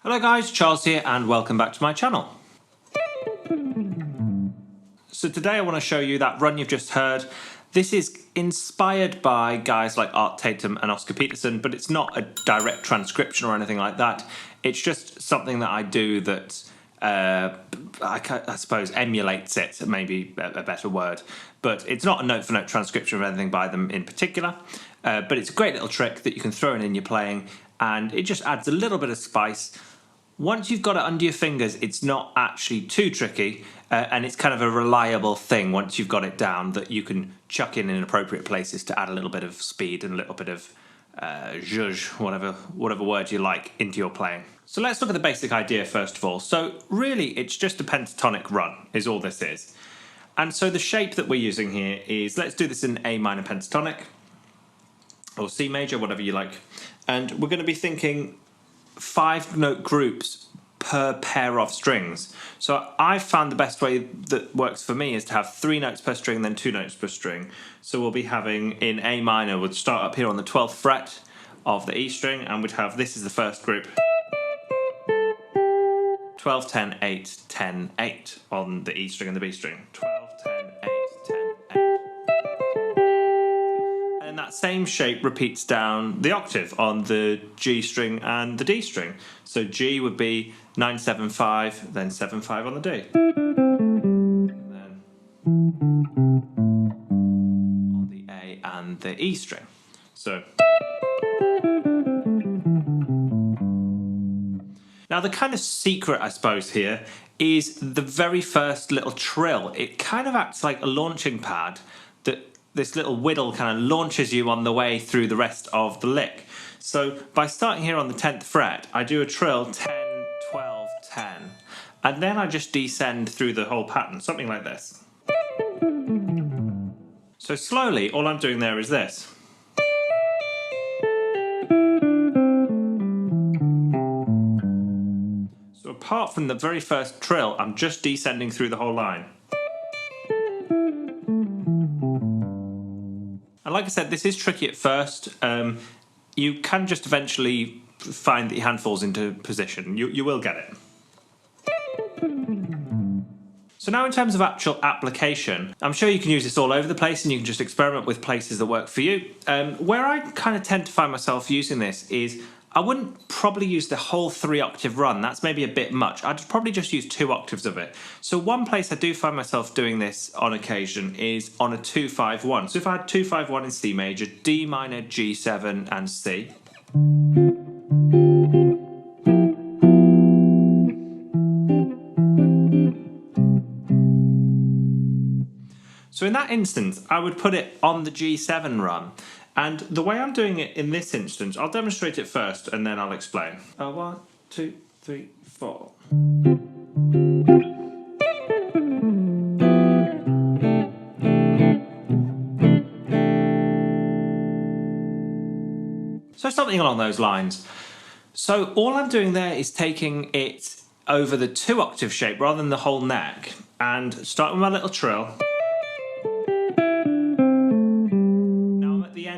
Hello guys, Charles here and welcome back to my channel. So today I want to show you that run you've just heard. This is inspired by guys like Art Tatum and Oscar Peterson, but it's not a direct transcription or anything like that. It's just something that I do that I suppose emulates it, maybe a better word. But it's not a note-for-note transcription of anything by them in particular. But it's a great little trick that you can throw in your playing, and it just adds a little bit of spice. Once you've got it under your fingers, it's not actually too tricky, and it's kind of a reliable thing once you've got it down that you can chuck in appropriate places to add a little bit of speed and a little bit of zhuzh, whatever word you like, into your playing. So let's look at the basic idea first of all. So really, it's just a pentatonic run is all this is. And so the shape that we're using here is, let's do this in A minor pentatonic, or C major, whatever you like. And we're going to be thinking 5-note groups per pair of strings. So I found the best way that works for me is to have 3 notes per string, then 2 notes per string. So we'll be having in A minor, we'll start up here on the 12th fret of the E string, and we'd have, this is the first group, 12, 10, 8, 10, 8 on the E string and the B string. 12, 10, 8, 10, 8. And that same shape repeats down the octave on the G string and the D string. So G would be 9, 7, 5, then 7, 5 on the D. And then on the A and the E string. So now the kind of secret, I suppose, here is the very first little trill. It kind of acts like a launching pad that this little whittle kind of launches you on the way through the rest of the lick. So by starting here on the 10th fret, I do a trill 10, 12, 10, and then I just descend through the whole pattern, something like this. So slowly, all I'm doing there is this. So apart from the very first trill, I'm just descending through the whole line. And like I said, this is tricky at first. You can just eventually find that your hand falls into position. You will get it. So now in terms of actual application, I'm sure you can use this all over the place and you can just experiment with places that work for you. Where I kind of tend to find myself using this is, I wouldn't probably use the whole 3-octave run. That's maybe a bit much. I'd probably just use 2 octaves of it. So one place I do find myself doing this on occasion is on a 2-5-1. So if I had 2-5-1 in C major, D minor, G7 and C. So in that instance, I would put it on the G7 run. And the way I'm doing it in this instance, I'll demonstrate it first and then I'll explain. 1, 2, 3, 4. So something along those lines. So all I'm doing there is taking it over the 2-octave shape rather than the whole neck, and starting with my little trill.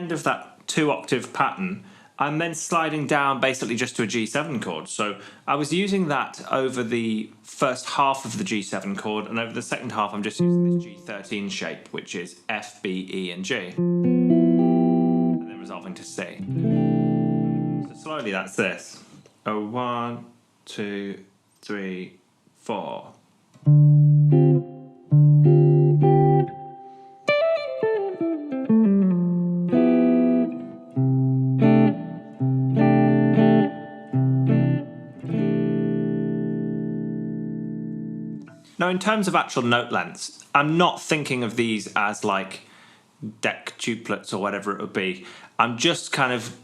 Of that 2-octave pattern, I'm then sliding down basically just to a G7 chord. So I was using that over the first half of the G7 chord, and over the second half I'm just using this G13 shape, which is F, B, E and G, and then resolving to C. So slowly that's this. 1, 2, 3, 4. Now, in terms of actual note lengths, I'm not thinking of these as like dectuplets or whatever it would be. I'm just kind of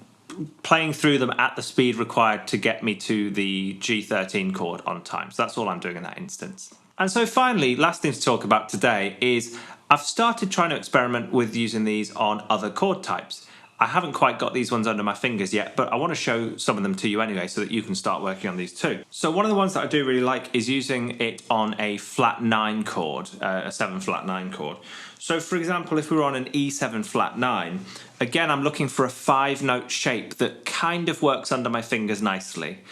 playing through them at the speed required to get me to the G13 chord on time. So that's all I'm doing in that instance. And so finally, last thing to talk about today is I've started trying to experiment with using these on other chord types. I haven't quite got these ones under my fingers yet, but I want to show some of them to you anyway so that you can start working on these too. So one of the ones that I do really like is using it on a flat 9 chord, a 7 flat 9 chord. So for example, if we were on an E7 flat 9, again, I'm looking for a 5-note shape that kind of works under my fingers nicely.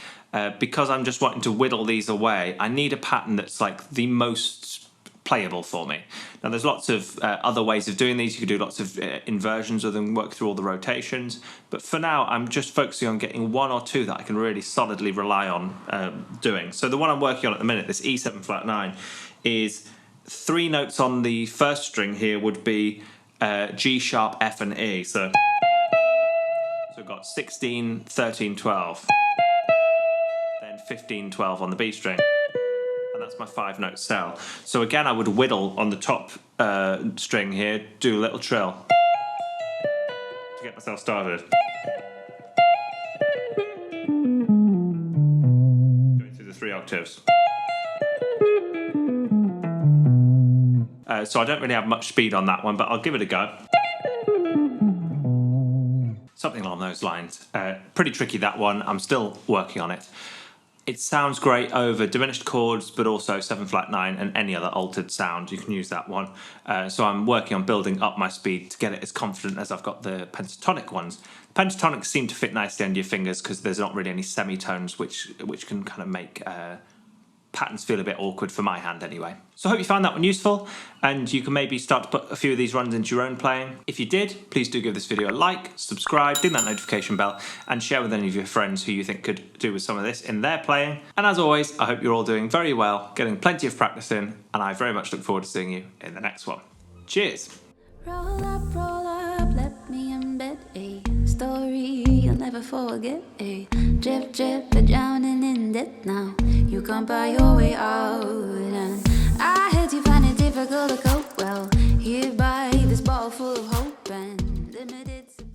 because I'm just wanting to whittle these away, I need a pattern that's like the most playable for me. Now there's lots of other ways of doing these. You could do lots of inversions of them, work through all the rotations, but for now I'm just focusing on getting one or two that I can really solidly rely on doing. So the one I'm working on at the minute, this E7 flat 9, is 3 notes on the first string here would be G sharp, F and E. So we've got 16, 13, 12, then 15, 12 on the B string. That's my 5-note cell. So again, I would whittle on the top string here, do a little trill to get myself started. Going through the 3 octaves. So I don't really have much speed on that one, but I'll give it a go. Something along those lines. Pretty tricky, that one. I'm still working on it. It sounds great over diminished chords, but also 7 flat 9 and any other altered sound. You can use that one. So I'm working on building up my speed to get it as confident as I've got the pentatonic ones. Pentatonics seem to fit nicely under your fingers because there's not really any semitones, which can kind of make patterns feel a bit awkward for my hand anyway. So I hope you found that one useful, and you can maybe start to put a few of these runs into your own playing. If you did, please do give this video a like, subscribe, ding that notification bell, and share with any of your friends who you think could do with some of this in their playing. And as always, I hope you're all doing very well, getting plenty of practice in, and I very much look forward to seeing you in the next one. Cheers! Roll up, let me embed a story you'll never forget. A drip, drip, we're drowning in debt now. You can't buy your way out, and I heard you find it difficult to cope. Well, here by this bottle full of hope.